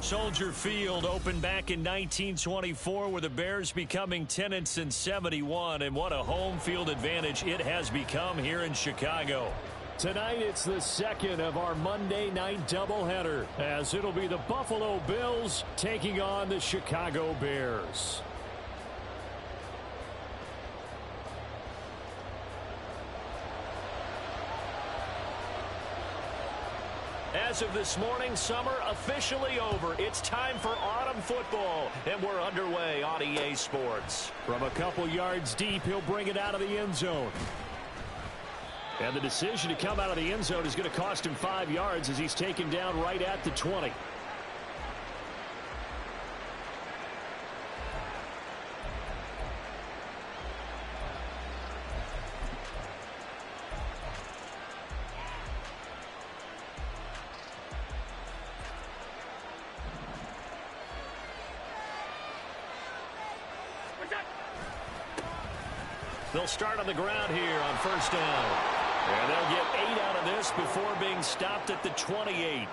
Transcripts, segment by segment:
Soldier Field opened back in 1924 with the Bears becoming tenants in 71, and what a home field advantage it has become here in Chicago. Tonight, it's the second of our Monday night doubleheader, as it'll be the Buffalo Bills taking on the Chicago Bears. As of this morning, summer officially over. It's time for autumn football, and we're underway on EA Sports. From a couple yards deep, he'll bring it out of the end zone. And the decision to come out of the end zone is going to cost him 5 yards as he's taken down right at the 20. They'll start on the ground here on first down. And they'll get 8 out of this before being stopped at the 28.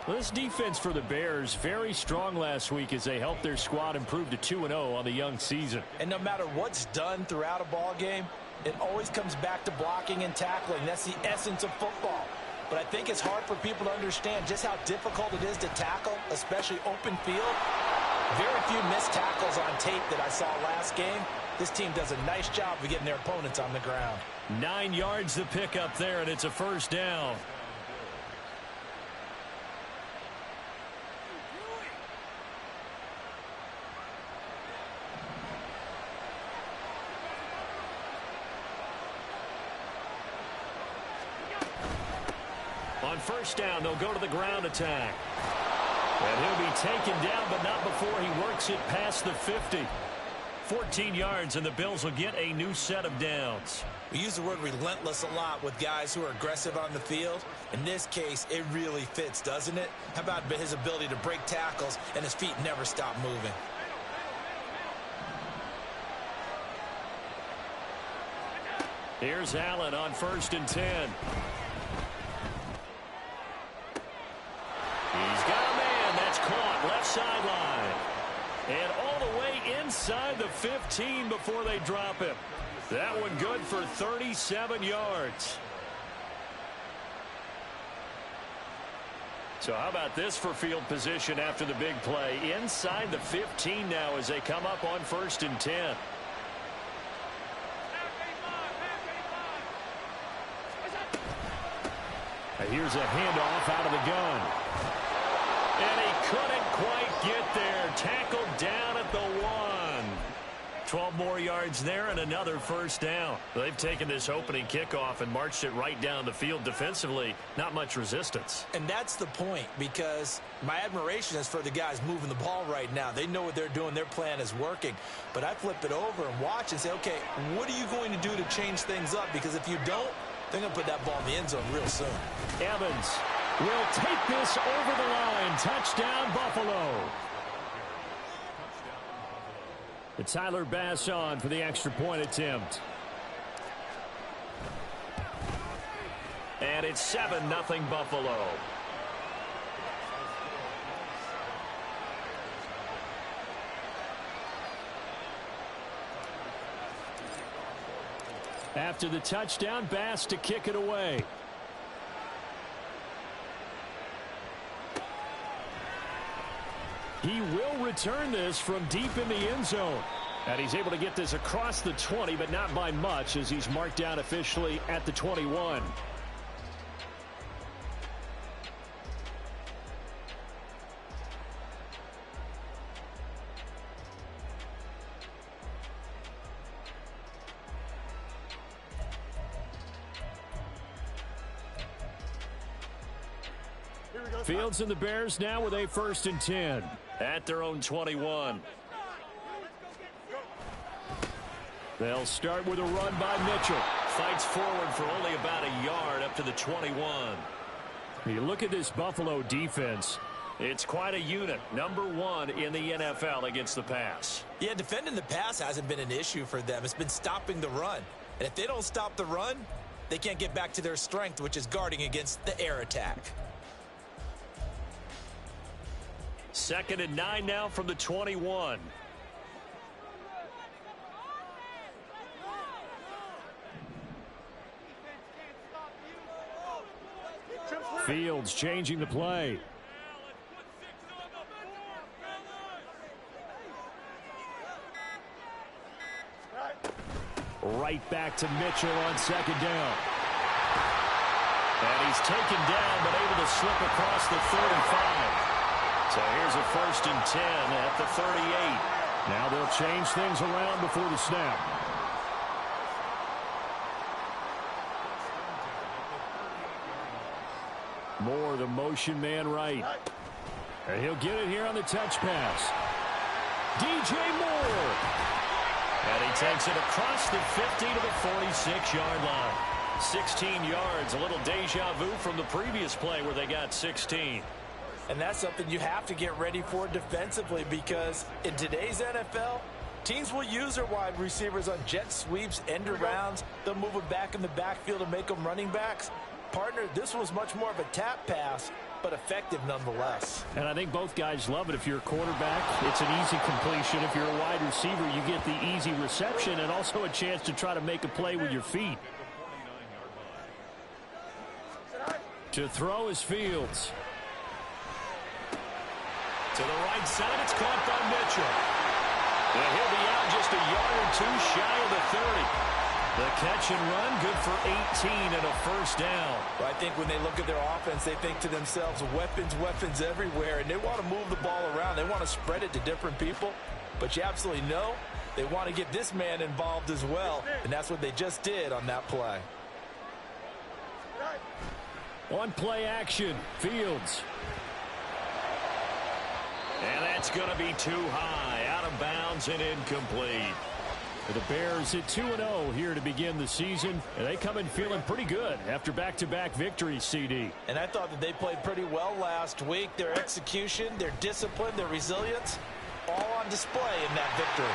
This defense for the Bears, very strong last week as they helped their squad improve to 2-0 on the young season. And no matter what's done throughout a ball game, it always comes back to blocking and tackling. That's the essence of football. But I think it's hard for people to understand just how difficult it is to tackle, especially open field. Very few missed tackles on tape that I saw last game. This team does a nice job of getting their opponents on the ground. 9 yards to pick up there, and it's a first down. On first down, they'll go to the ground attack. And he'll be taken down, but not before he works it past the 50. 14 yards, and the Bills will get a new set of downs. We use the word relentless a lot with guys who are aggressive on the field. In this case, it really fits, doesn't it? How about his ability to break tackles and his feet never stop moving? Here's Allen on first and 10. He's got a man. That's caught left sideline. And all the way inside the 15 before they drop him. That one good for 37 yards. So how about this for field position after the big play? Inside the 15 now as they come up on first and 10. Here's a handoff out of the gun. And he couldn't quite get there. Tackled down at the 1. 12 more yards there and another first down. They've taken this opening kickoff and marched it right down the field defensively. Not much resistance. And that's the point, because my admiration is for the guys moving the ball right now. They know what they're doing. Their plan is working. But I flip it over and watch and say, okay, what are you going to do to change things up? Because if you don't, they're going to put that ball in the end zone real soon. Evans will take this over the line. Touchdown, Buffalo. It's Tyler Bass on for the extra point attempt. And it's 7-0 Buffalo. After the touchdown, Bass to kick it away. He will return this from deep in the end zone. And he's able to get this across the 20, but not by much, as he's marked down officially at the 21. Fields and the Bears now with a first and 10 at their own 21. They'll start with a run by Mitchell. Fights forward for only about a yard up to the 21. You look at this Buffalo defense. It's quite a unit. Number 1 in the NFL against the pass. Yeah, defending the pass hasn't been an issue for them. It's been stopping the run. And if they don't stop the run, they can't get back to their strength, which is guarding against the air attack. 2nd and 9 now from the 21. Fields changing the play. Right back to Mitchell on 2nd down. And he's taken down but able to slip across the 35. So here's a 1st and 10 at the 38. Now they'll change things around before the snap. Moore, the motion man right. And he'll get it here on the touch pass. DJ Moore. And he takes it across the 50 to the 46-yard line. 16 yards, a little deja vu from the previous play where they got 16. And that's something you have to get ready for defensively, because in today's NFL, teams will use their wide receivers on jet sweeps, end arounds. They'll move them back in the backfield and make them running backs. Partner, this was much more of a tap pass, but effective nonetheless. And I think both guys love it. If you're a quarterback, it's an easy completion. If you're a wide receiver, you get the easy reception and also a chance to try to make a play with your feet. To throw is Fields. To the right side, it's caught by Mitchell. And he'll be out just a yard or two shy of the 30. The catch and run, good for 18 and a 1st down. Well, I think when they look at their offense, they think to themselves, weapons, weapons everywhere, and they want to move the ball around. They want to spread it to different people, but you absolutely know they want to get this man involved as well, and that's what they just did on that play. On play action, Fields. And that's going to be too high, out of bounds and incomplete. The Bears at 2-0 here to begin the season, and they come in feeling pretty good after back-to-back victories, CD. And I thought that they played pretty well last week. Their execution, their discipline, their resilience, all on display in that victory.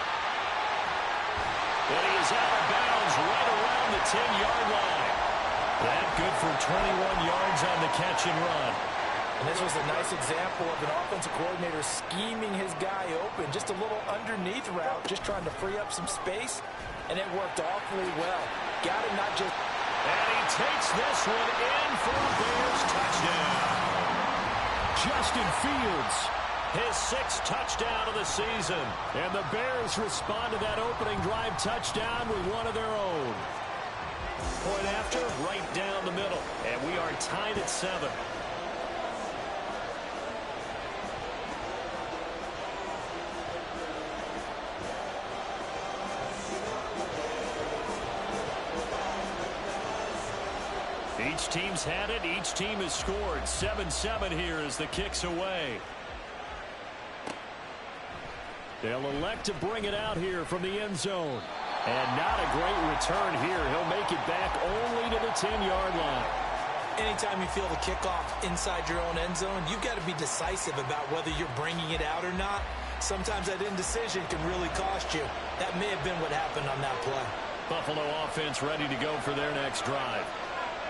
And he is out of bounds right around the 10-yard line. That good for 21 yards on the catch and run. And this was a nice example of an offensive coordinator scheming his guy open. Just a little underneath route, just trying to free up some space. And it worked awfully well. Got him not just... And he takes this one in for a Bears touchdown. Justin Fields, his 6th touchdown of the season. And the Bears respond to that opening drive touchdown with one of their own. Point after, right down the middle. And we are tied at 7. Each team's had it. Each team has scored. 7-7 here as the kick's away. They'll elect to bring it out here from the end zone. And not a great return here. He'll make it back only to the 10-yard line. Anytime you feel the kickoff inside your own end zone, you've got to be decisive about whether you're bringing it out or not. Sometimes that indecision can really cost you. That may have been what happened on that play. Buffalo offense ready to go for their next drive.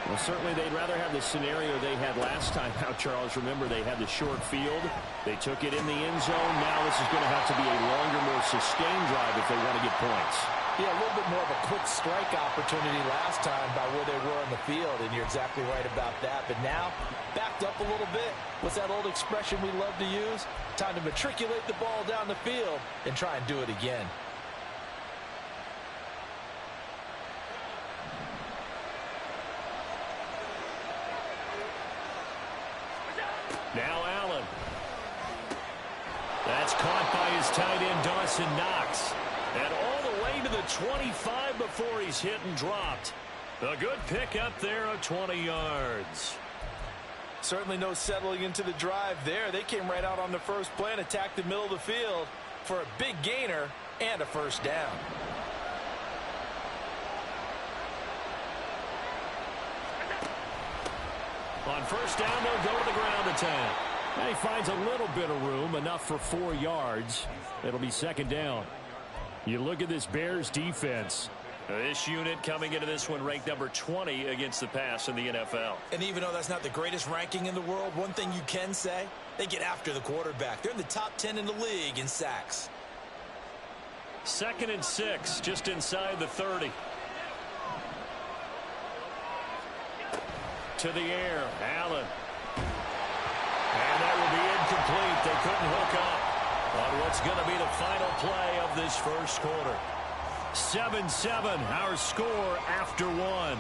Well, certainly they'd rather have the scenario they had last time out, Charles. Remember, they had the short field. They took it in the end zone. Now this is going to have to be a longer, more sustained drive if they want to get points. Yeah, a little bit more of a quick strike opportunity last time by where they were on the field, and you're exactly right about that. But now, backed up a little bit. What's that old expression we love to use? Time to matriculate the ball down the field and try and do it again. Now Allen. That's caught by his tight end, Dawson Knox. And all the way to the 25 before he's hit and dropped. A good pick up there of 20 yards. Certainly no settling into the drive there. They came right out on the first play and attacked the middle of the field for a big gainer and a 1st down. On 1st down, they'll go to the ground attack. And he finds a little bit of room, enough for 4 yards. It'll be 2nd down. You look at this Bears defense. This unit coming into this one ranked number 20 against the pass in the NFL. And even though that's not the greatest ranking in the world, one thing you can say, they get after the quarterback. They're in the top 10 in the league in sacks. 2nd and 6, just inside the 30. To the air, Allen. And that will be incomplete. They couldn't hook up on what's going to be the final play of this first quarter. 7-7, our score after one.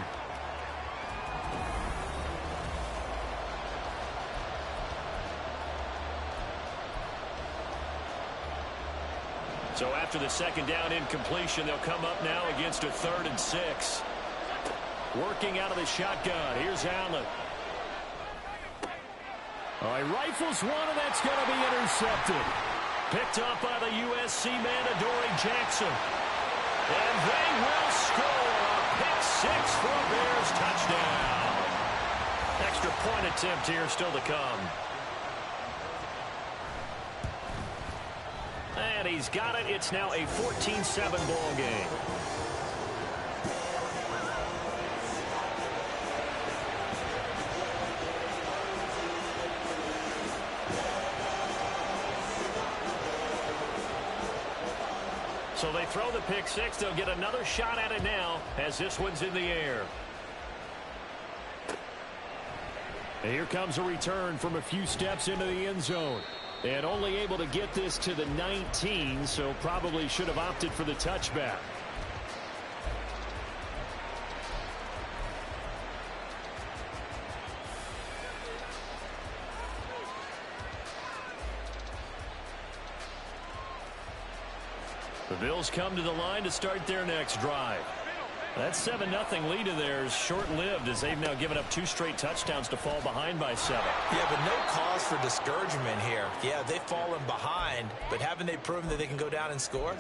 So after the 2nd down incompletion, they'll come up now against a 3rd and 6. Working out of the shotgun. Here's Allen. All right, rifles one, and that's going to be intercepted. Picked up by the USC man, Adoree Jackson. And they will score a pick 6 for a Bears touchdown. Extra point attempt here still to come. And he's got it. It's now a 14-7 ball game. So they throw the pick 6. They'll get another shot at it now as this one's in the air. And here comes a return from a few steps into the end zone. And only able to get this to the 19, so probably should have opted for the touchback. The Bills come to the line to start their next drive. That 7-0 lead of theirs short-lived as they've now given up 2 straight touchdowns to fall behind by 7. Yeah, but no cause for discouragement here. Yeah, they've fallen behind, but haven't they proven that they can go down and score?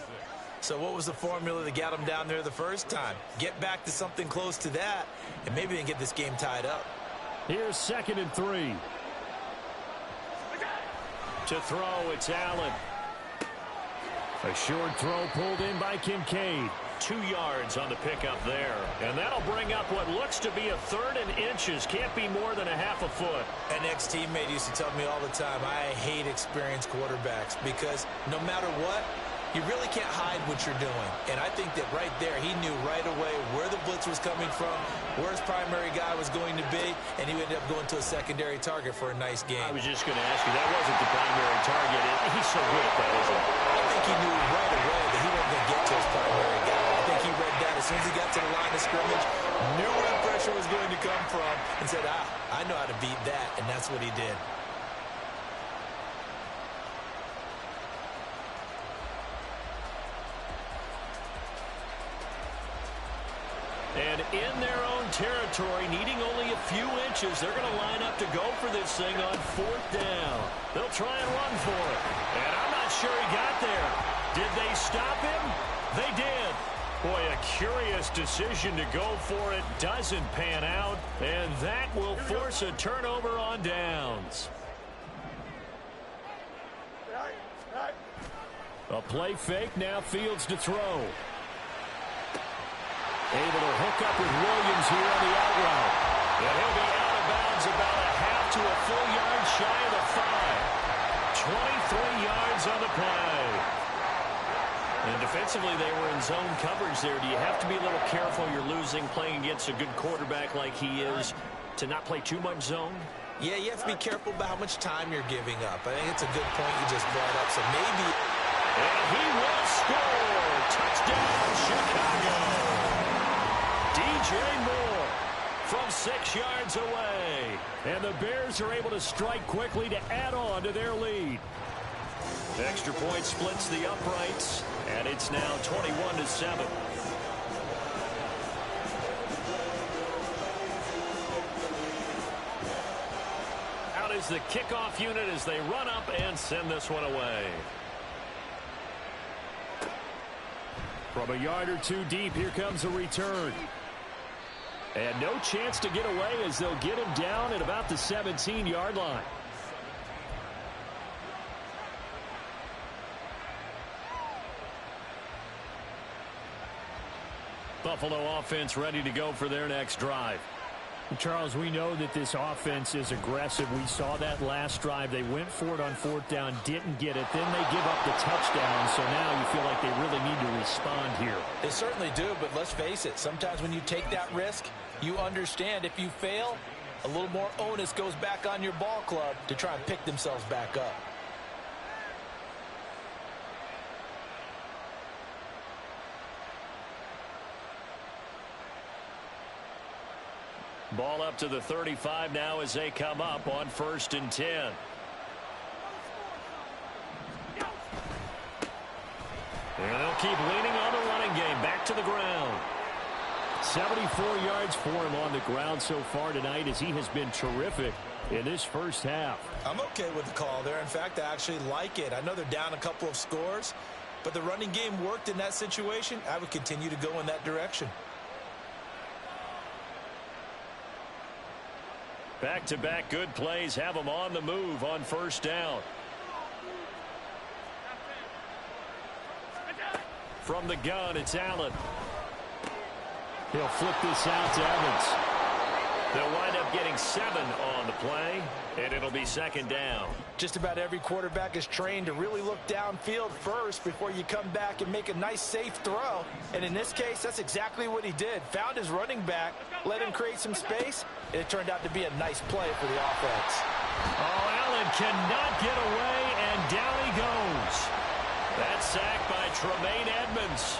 So what was the formula that got them down there the first time? Get back to something close to that, and maybe they can get this game tied up. Here's 2nd and 3. To throw, it's Allen. A short throw pulled in by Kincaid. 2 yards on the pickup there. And that'll bring up what looks to be a 3rd and inches. Can't be more than a half a foot. An ex-teammate used to tell me all the time, I hate experienced quarterbacks because no matter what, you really can't hide what you're doing. And I think that right there, he knew right away where the blitz was coming from, where his primary guy was going to be, and he ended up going to a secondary target for a nice game. I was just going to ask you, that wasn't the primary target. He's so good at that, isn't he? I think he knew right away that he wasn't going to get to his primary guy. I think he read that as soon as he got to the line of scrimmage, knew where the pressure was going to come from, and said, I know how to beat that, and that's what he did. And in their own territory, needing only a few inches, they're going to line up to go for this thing on 4th down. They'll try and run for it. And I'm not sure he got there. Did they stop him? They did. Boy, a curious decision to go for it. Doesn't pan out. And that will force a turnover on downs. A play fake, now Fields to throw. Able to hook up with Williams here on the out route. And he'll be out of bounds about a half to a full yard shy of the 5. 23 yards on the play. And defensively, they were in zone coverage there. Do you have to be a little careful? You're losing playing against a good quarterback like he is to not play too much zone? Yeah, you have to be careful about how much time you're giving up. I think it's a good point you just brought up. So maybe... And he will score. Touchdown, Chicago. DJ Moore from 6 yards away. And the Bears are able to strike quickly to add on to their lead. Extra point splits the uprights, and it's now 21-7. Out is the kickoff unit as they run up and send this one away. From a yard or two deep, here comes a return. And no chance to get away as they'll get him down at about the 17-yard line. Buffalo offense ready to go for their next drive. Charles, we know that this offense is aggressive. We saw that last drive. They went for it on fourth down, didn't get it. Then they give up the touchdown, so now you feel like they really need to respond here. They certainly do, but let's face it. Sometimes when you take that risk, you understand if you fail, a little more onus goes back on your ball club to try and pick themselves back up. Ball up to the 35 now as they come up on 1st and 10. And they'll keep leaning on the running game. Back to the ground. 74 yards for him on the ground so far tonight as he has been terrific in this first half. I'm okay with the call there. In fact, I actually like it. I know they're down a couple of scores, but the running game worked in that situation. I would continue to go in that direction. Back-to-back good plays have them on the move on 1st down. From the gun, it's Allen. He'll flip this out to Evans. They'll wind up getting 7 on the play, and it'll be 2nd down. Just about every quarterback is trained to really look downfield first before you come back and make a nice, safe throw. And in this case, that's exactly what he did. Found his running back, let him create some space, and it turned out to be a nice play for the offense. Oh, Allen cannot get away, and down he goes. That's sacked by Tremaine Edmonds.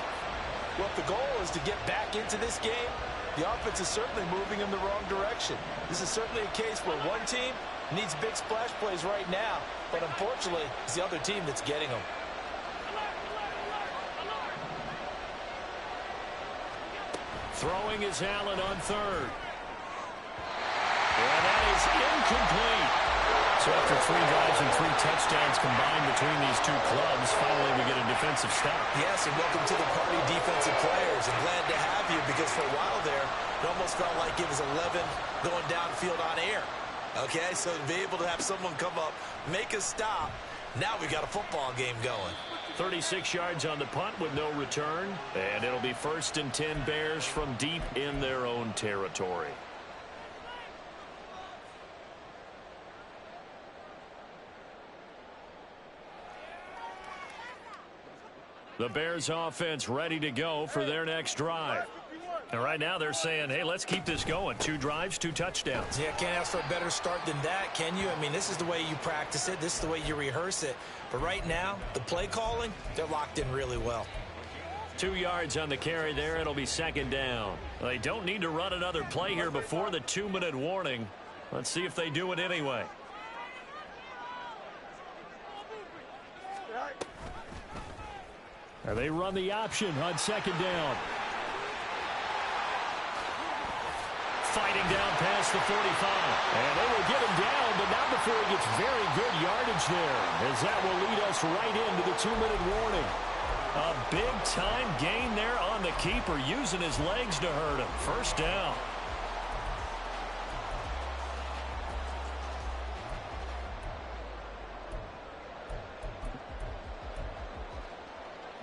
Well, if the goal is to get back into this game, the offense is certainly moving in the wrong direction. This is certainly a case where one team needs big splash plays right now, but unfortunately, it's the other team that's getting them. Throwing is Allen on 3rd. And that is incomplete. So after 3 drives and 3 touchdowns combined between these two clubs, finally we get a defensive stop. Yes, and welcome to the party, defensive players. I'm glad to have you because for a while there, it almost felt like it was 11 going downfield on air. Okay, so to be able to have someone come up, make a stop, now we got a football game going. 36 yards on the punt with no return, and it'll be 1st and 10 Bears from deep in their own territory. The Bears offense ready to go for their next drive. And right now they're saying, hey, let's keep this going. 2 drives, 2 touchdowns. Yeah, can't ask for a better start than that, can you? I mean, this is the way you practice it. This is the way you rehearse it. But right now, the play calling, they're locked in really well. 2 yards on the carry there. It'll be 2nd down. They don't need to run another play here before the 2-minute warning. Let's see if they do it anyway. And they run the option on 2nd down. Fighting down past the 45. And they will get him down, but not before he gets very good yardage there, as that will lead us right into the 2-minute warning. A big-time gain there on the keeper, using his legs to hurt him. 1st down.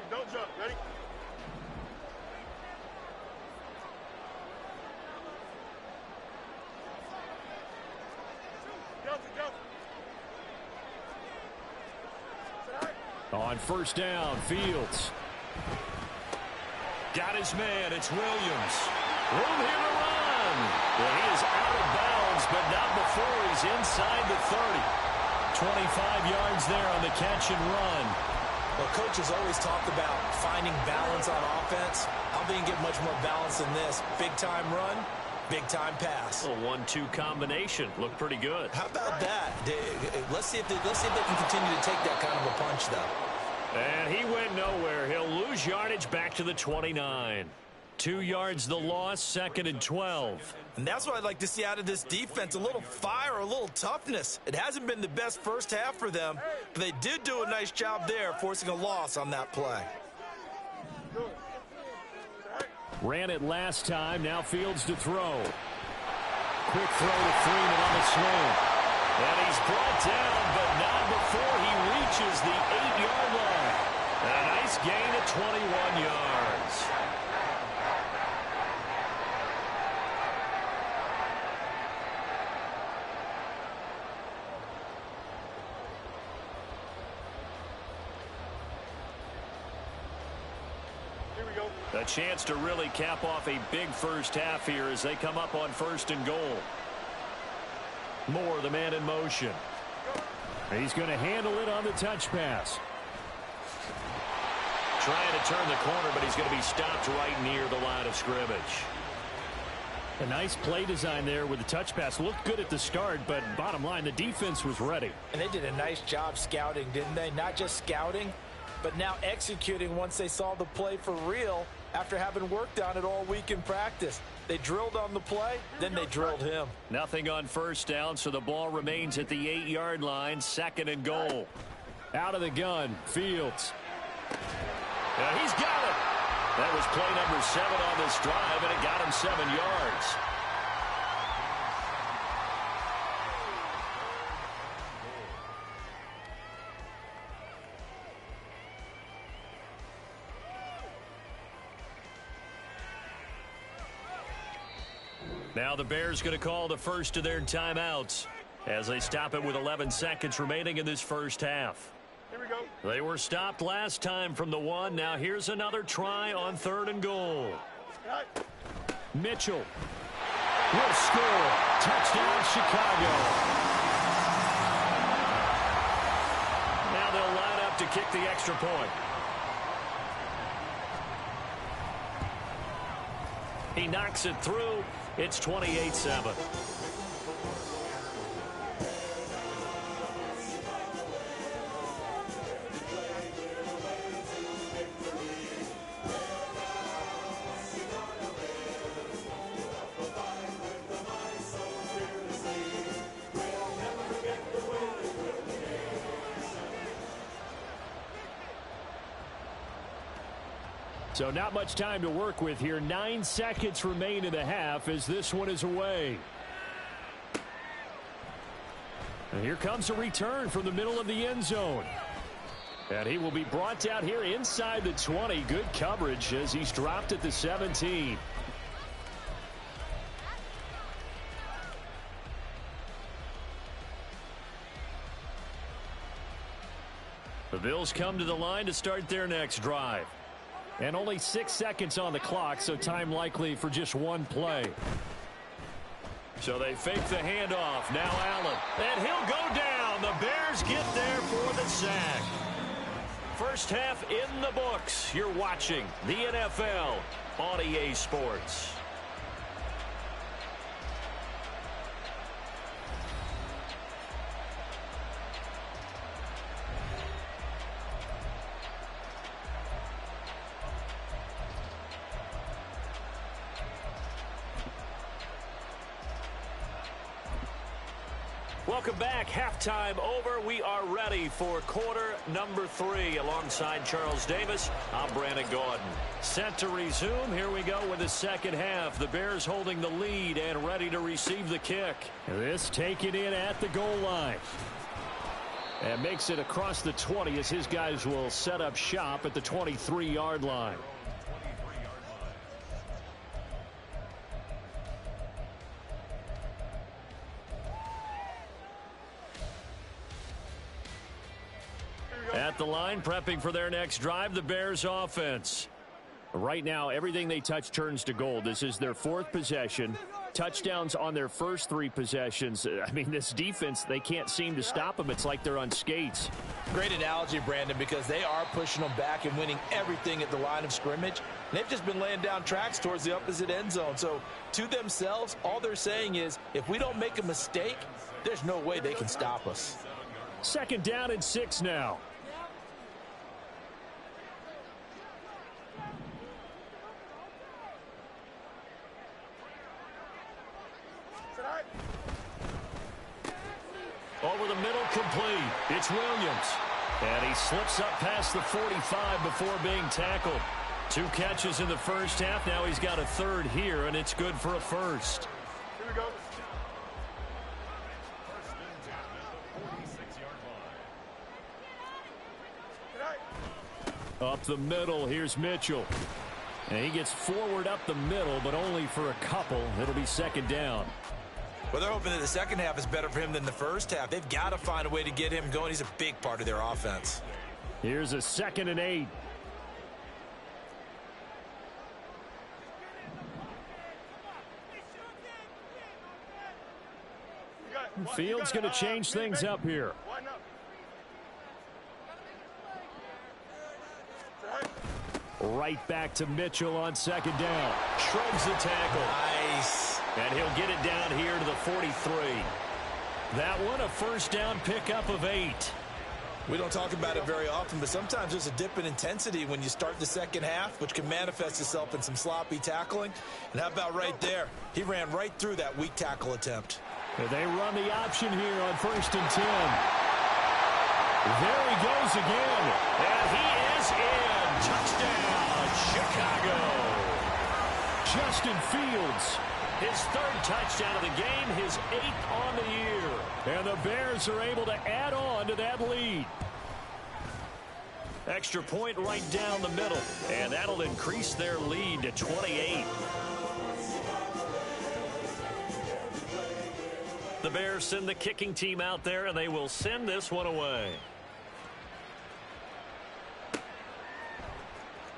Don't jump. Ready? On 1st down, Fields. Got his man. It's Williams. Room here to run. Well, he is out of bounds, but not before he's inside the 30. 25 yards there on the catch and run. Well, coaches always talk about finding balance on offense. I don't think you get much more balance than this. Big-time run, big-time pass. A 1-2 combination. Looked pretty good. How about that? Let's see if they can continue to take that kind of a punch, though. And he went nowhere. He'll lose yardage back to the 29. 2 yards the loss, 2nd and 12. And that's what I'd like to see out of this defense, a little fire, a little toughness. It hasn't been the best first half for them, but they did do a nice job there, forcing a loss on that play. Ran it last time, now Fields to throw. Quick throw to Freeman on the swing. And he's brought down, but not before he reaches the 8-yard line. A nice gain of 21 yards. A chance to really cap off a big first half here as they come up on 1st and goal. Moore, the man in motion. He's going to handle it on the touch pass. Trying to turn the corner, but he's going to be stopped right near the line of scrimmage. A nice play design there with the touch pass. Looked good at the start, but bottom line, the defense was ready. And they did a nice job scouting, didn't they? Not just scouting, but now executing once they saw the play for real after having worked on it all week in practice. They drilled on the play, then they drilled him. Nothing on 1st down, so the ball remains at the 8-yard line, 2nd and goal. Out of the gun, Fields. He's got it. That was play number 7 on this drive, and it got him 7 yards. Now the Bears going to call the first of their timeouts as they stop it with 11 seconds remaining in this first half. Here we go. They were stopped last time from the 1. Now here's another try on 3rd and goal. Mitchell will score. Touchdown, Chicago. Now they'll line up to kick the extra point. He knocks it through. It's 28-7. So not much time to work with here. 9 seconds remain in the half as this one is away. And here comes a return from the middle of the end zone. And he will be brought down here inside the 20. Good coverage as he's dropped at the 17. The Bills come to the line to start their next drive. And only 6 seconds on the clock, so time likely for just one play. So they fake the handoff. Now Allen. And he'll go down. The Bears get there for the sack. First half in the books. You're watching the NFL on EA Sports. Welcome back. Halftime over. We are ready for quarter number 3. Alongside Charles Davis, I'm Brandon Gaudin. Set to resume. Here we go with the second half. The Bears holding the lead and ready to receive the kick. This taken in at the goal line. And makes it across the 20 as his guys will set up shop at the 23-yard line. At the line, prepping for their next drive, the Bears offense. Right now, everything they touch turns to gold. This is their 4th possession. Touchdowns on their first 3 possessions. I mean, this defense, they can't seem to stop them. It's like they're on skates. Great analogy, Brandon, because they are pushing them back and winning everything at the line of scrimmage. They've just been laying down tracks towards the opposite end zone. So, to themselves, all they're saying is, if we don't make a mistake, there's no way they can stop us. 2nd down and 6 now. Over the middle, complete. It's Williams. And he slips up past the 45 before being tackled. 2 catches in the first half. Now he's got a 3rd here, and it's good for a first. Here we go. Up the middle, here's Mitchell. And he gets forward up the middle, but only for a couple. It'll be 2nd down. Well, they're hoping that the second half is better for him than the first half. They've got to find a way to get him going. He's a big part of their offense. Here's a 2nd and 8. Fields going to change things up here. Right back to Mitchell on second down. Shrugs the tackle. Nice. And he'll get it down here to the 43. That one a first down pickup of 8. We don't talk about it very often, but sometimes there's a dip in intensity when you start the second half, which can manifest itself in some sloppy tackling. And how about right there? He ran right through that weak tackle attempt. They run the option here on 1st and 10. There he goes again. And he is in. Touchdown, Chicago. Justin Fields. His 3rd touchdown of the game, his 8th on the year. And the Bears are able to add on to that lead. Extra point right down the middle. And that'll increase their lead to 28. The Bears send the kicking team out there, and they will send this one away.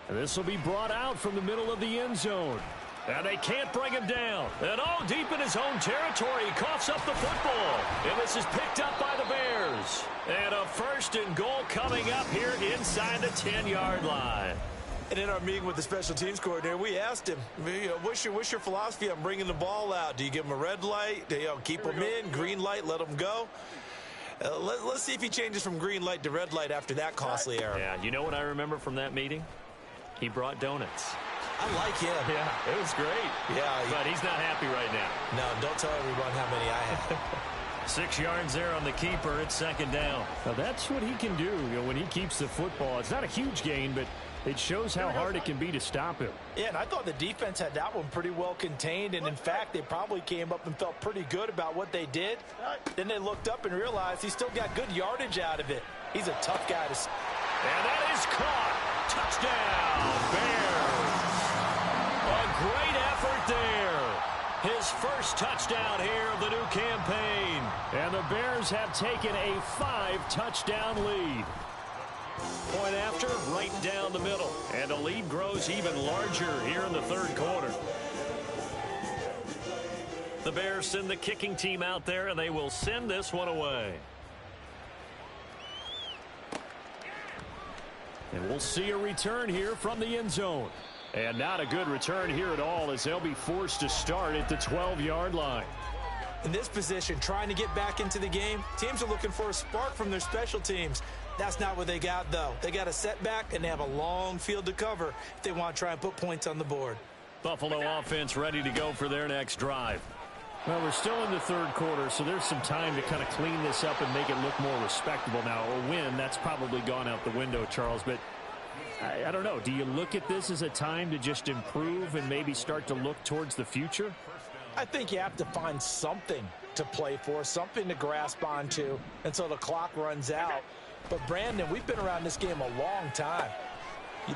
And this will be brought out from the middle of the end zone. And they can't bring him down. And deep in his own territory, he coughs up the football. And this is picked up by the Bears. And a 1st and goal coming up here inside the 10-yard line. And in our meeting with the special teams coordinator, we asked him, what's your philosophy on bringing the ball out? Do you give him a red light? Do you keep him in? Green light, let him go? Let's see if he changes from green light to red light after that costly error. Yeah, you know what I remember from that meeting? He brought donuts. I like him. Yeah, it was great. Yeah. But he's not happy right now. No, don't tell everyone how many I have. 6 yards there on the keeper. It's 2nd down. Now that's what he can do, when he keeps the football. It's not a huge gain, but it shows how hard it can be to stop him. Yeah, and I thought the defense had that one pretty well contained. And, in fact, they probably came up and felt pretty good about what they did. Then they looked up and realized he still got good yardage out of it. He's a tough guy to... And that is caught. Touchdown, Bears. A great effort there. His 1st touchdown here of the new campaign. And the Bears have taken a 5-touchdown lead. Point after, right down the middle. And the lead grows even larger here in the 3rd quarter. The Bears send the kicking team out there, and they will send this one away. And we'll see a return here from the end zone. And not a good return here at all, as they'll be forced to start at the 12-yard line. In this position, trying to get back into the game, teams are looking for a spark from their special teams. That's not what they got, though. They got a setback, and they have a long field to cover if they want to try and put points on the board. Buffalo offense ready to go for their next drive. Well, we're still in the 3rd quarter, so there's some time to kind of clean this up and make it look more respectable now. A win, that's probably gone out the window, Charles, but I don't know. Do you look at this as a time to just improve and maybe start to look towards the future? I think you have to find something to play for, something to grasp onto until the clock runs out. But, Brandon, we've been around this game a long time.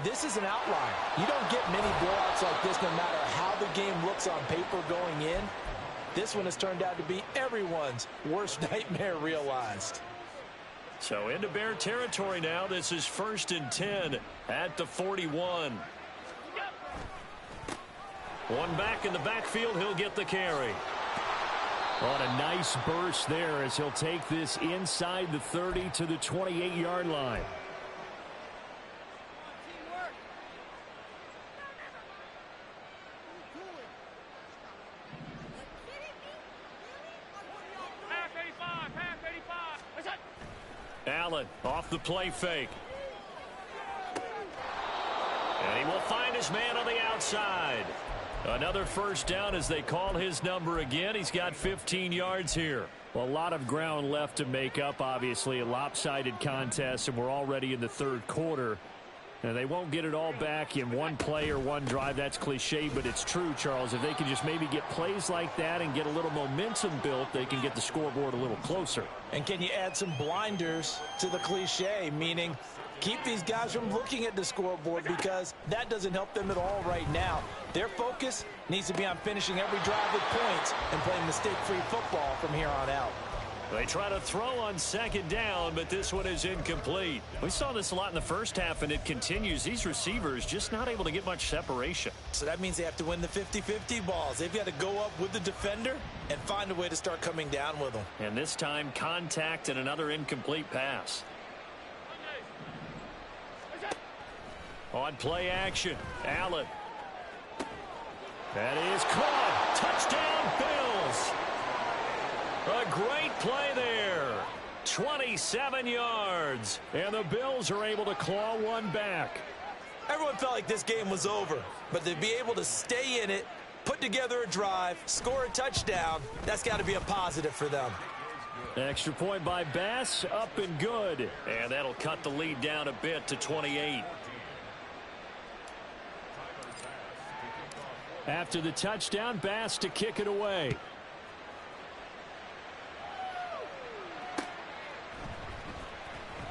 This is an outlier. You don't get many blowouts like this no matter how the game looks on paper going in. This one has turned out to be everyone's worst nightmare realized. So into Bear territory now. This is 1st and 10 at the 41. One back in the backfield. He'll get the carry. On a nice burst there as he'll take this inside the 30 to the 28-yard line. Allen off the play fake. And he will find his man on the outside. Another 1st down as they call his number again. He's got 15 yards here. Well, a lot of ground left to make up, obviously. A lopsided contest, and we're already in the 3rd quarter. And they won't get it all back in one play or one drive. That's cliche, but it's true, Charles. If they can just maybe get plays like that and get a little momentum built, they can get the scoreboard a little closer. And can you add some blinders to the cliche, meaning keep these guys from looking at the scoreboard, because that doesn't help them at all right now. Their focus needs to be on finishing every drive with points and playing mistake-free football from here on out. They try to throw on second down, but this one is incomplete. We saw this a lot in the first half, and it continues. These receivers just not able to get much separation. So that means they have to win the 50-50 balls. They've got to go up with the defender and find a way to start coming down with them. And this time, contact and another incomplete pass. On play action, Allen. That is caught. Touchdown, Bills. A great play there. 27 yards. And the Bills are able to claw one back. Everyone felt like this game was over, but to be able to stay in it, put together a drive, score a touchdown, that's got to be a positive for them. Extra point by Bass, up and good. And that'll cut the lead down a bit to 28. After the touchdown, Bass to kick it away.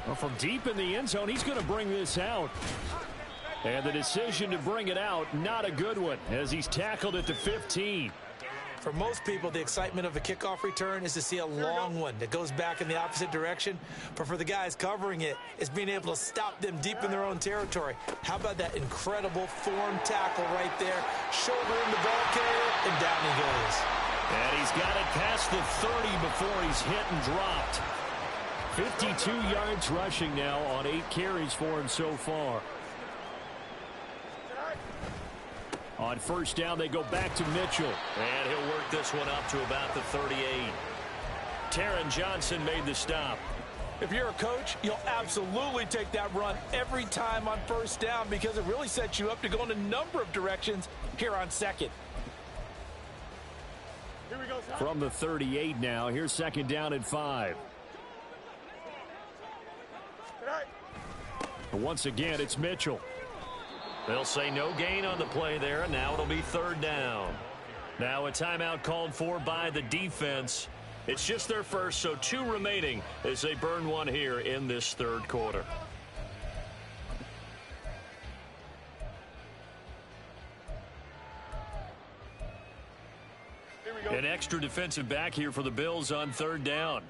Well, from deep in the end zone, he's going to bring this out. And the decision to bring it out, not a good one, as he's tackled at the 15. For most people, the excitement of a kickoff return is to see a long one that goes back in the opposite direction. But for the guys covering it, it's being able to stop them deep in their own territory. How about that incredible form tackle right there? Shoulder in the ball carrier, and down he goes. And he's got it past the 30 before he's hit and dropped. 52 yards rushing now on 8 carries for him so far. On first down, they go back to Mitchell. And he'll work this one up to about the 38. Taron Johnson made the stop. If you're a coach, you'll absolutely take that run every time on first down because it really sets you up to go in a number of directions here on second. Here we go, from the 38 now, here's second down and 5. Once again, it's Mitchell. They'll say no gain on the play there, and now it'll be third down. Now a timeout called for by the defense. It's just their first, so 2 remaining as they burn one here in this third quarter. An extra defensive back here for the Bills on third down.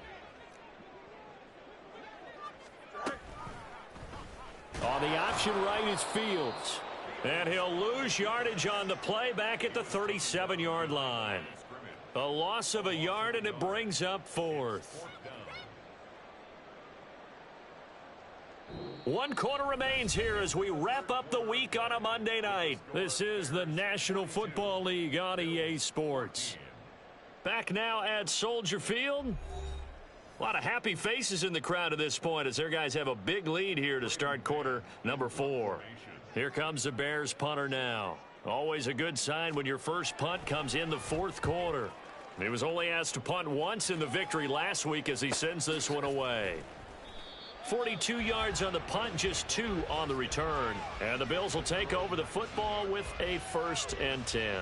On the option right is Fields. And he'll lose yardage on the play back at the 37-yard line. A loss of a yard, and it brings up fourth. 1 quarter remains here as we wrap up the week on a Monday night. This is the National Football League on EA Sports. Back now at Soldier Field. A lot of happy faces in the crowd at this point as their guys have a big lead here to start quarter number 4. Here comes the Bears punter now. Always a good sign when your first punt comes in the fourth quarter. He was only asked to punt once in the victory last week as he sends this one away. 42 yards on the punt, just 2 on the return. And the Bills will take over the football with a 1st and 10.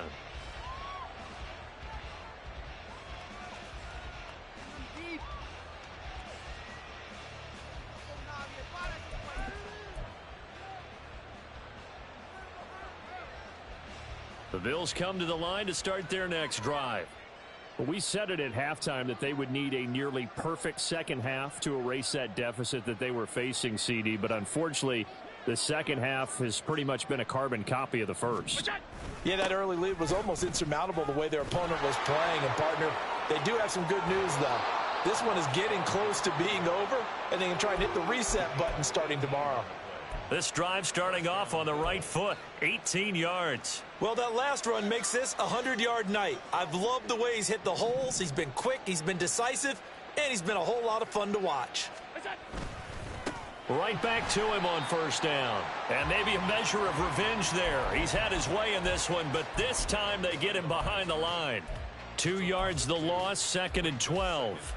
The Bills come to the line to start their next drive. Well, we said it at halftime that they would need a nearly perfect second half to erase that deficit that they were facing, CD. But unfortunately, the second half has pretty much been a carbon copy of the first. Yeah, that early lead was almost insurmountable the way their opponent was playing. And, partner, they do have some good news, though. This one is getting close to being over, and they can try and hit the reset button starting tomorrow. This drive starting off on the right foot, 18 yards. Well, that last run makes this a 100-yard night. I've loved the way he's hit the holes. He's been quick, he's been decisive, and he's been a whole lot of fun to watch. Right back to him on first down. And maybe a measure of revenge there. He's had his way in this one, but this time they get him behind the line. 2 yards the loss, 2nd and 12.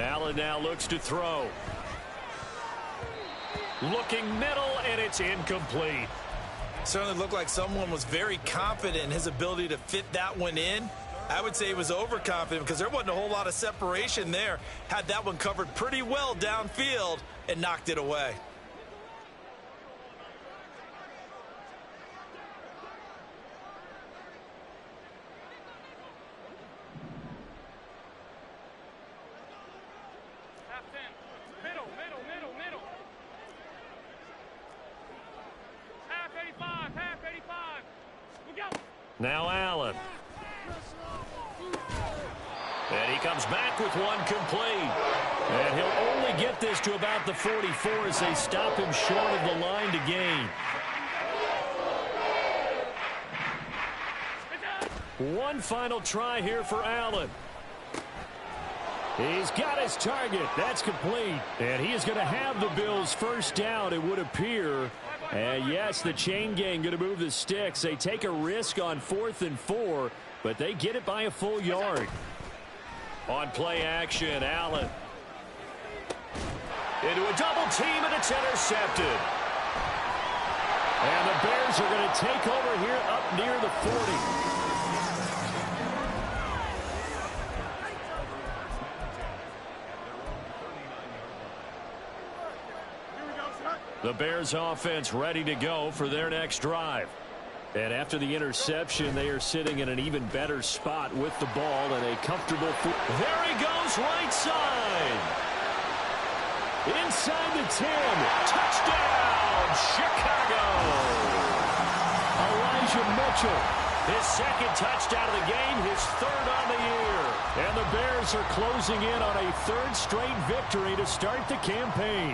Allen now looks to throw. Looking middle, and it's incomplete. certainly looked like someone was very confident in his ability to fit that one in. I would say he was overconfident because there wasn't a whole lot of separation there. Had that one covered pretty well downfield and knocked it away. Now Allen. And he comes back with one complete. And he'll only get this to about the 44 as they stop him short of the line to gain. One final try here for Allen. He's got his target. That's complete. And he is going to have the Bills first down, it would appear. And yes, the chain gang going to move the sticks. They take a risk on 4th and 4, but they get it by a full yard. On play action, Allen. Into a double team, and it's intercepted. And the Bears are going to take over here up near the 40. The Bears offense ready to go for their next drive. And after the interception, they are sitting in an even better spot with the ball and a comfortable. There he goes, right side. Inside the 10. Touchdown, Chicago. Elijah Mitchell, his second touchdown of the game, his third on the year. And the Bears are closing in on a third straight victory to start the campaign.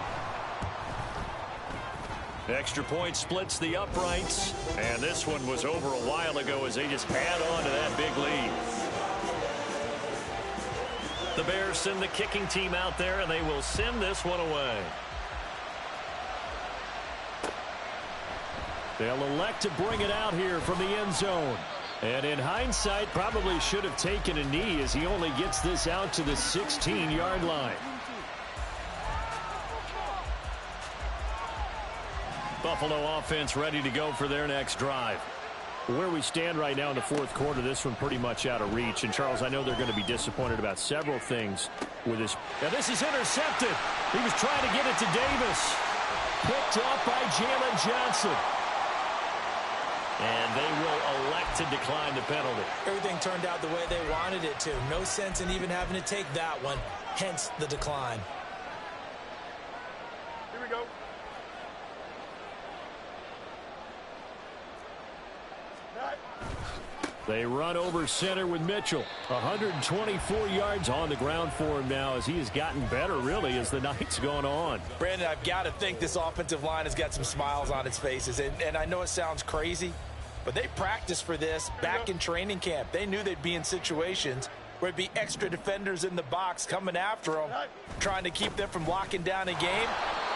Extra point splits the uprights, and this one was over a while ago as they just add on to that big lead. The Bears send the kicking team out there, and they will send this one away. They'll elect to bring it out here from the end zone. And in hindsight, probably should have taken a knee as he only gets this out to the 16-yard line. Buffalo offense ready to go for their next drive. Where we stand right now in the fourth quarter, this one pretty much out of reach. And, Charles, I know they're going to be disappointed about several things with this. Now, this is intercepted. He was trying to get it to Davis. Picked up by Jalen Johnson. And they will elect to decline the penalty. Everything turned out the way they wanted it to. No sense in even having to take that one, hence the decline. Here we go. They run over center with Mitchell. 124 yards on the ground for him now as he has gotten better, really, as the night's gone on. Brandon, I've got to think this offensive line has got some smiles on its faces. And I know it sounds crazy, but they practiced for this back in training camp. They knew they'd be in situations where it'd be extra defenders in the box coming after them, trying to keep them from locking down a game.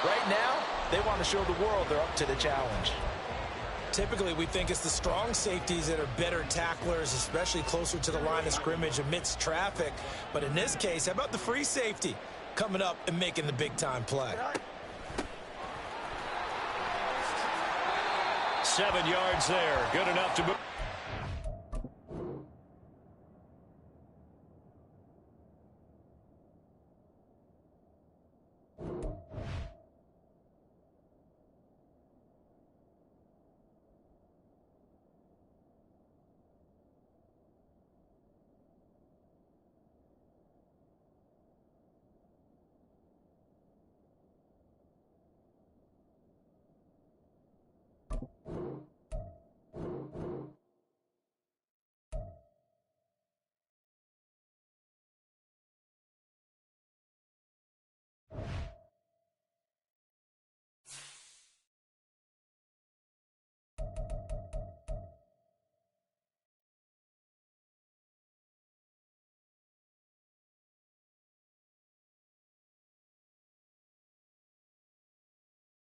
Right now, they want to show the world they're up to the challenge. Typically, we think it's the strong safeties that are better tacklers, especially closer to the line of scrimmage amidst traffic. But in this case, how about the free safety coming up and making the big-time play? 7 yards there. Good enough to move.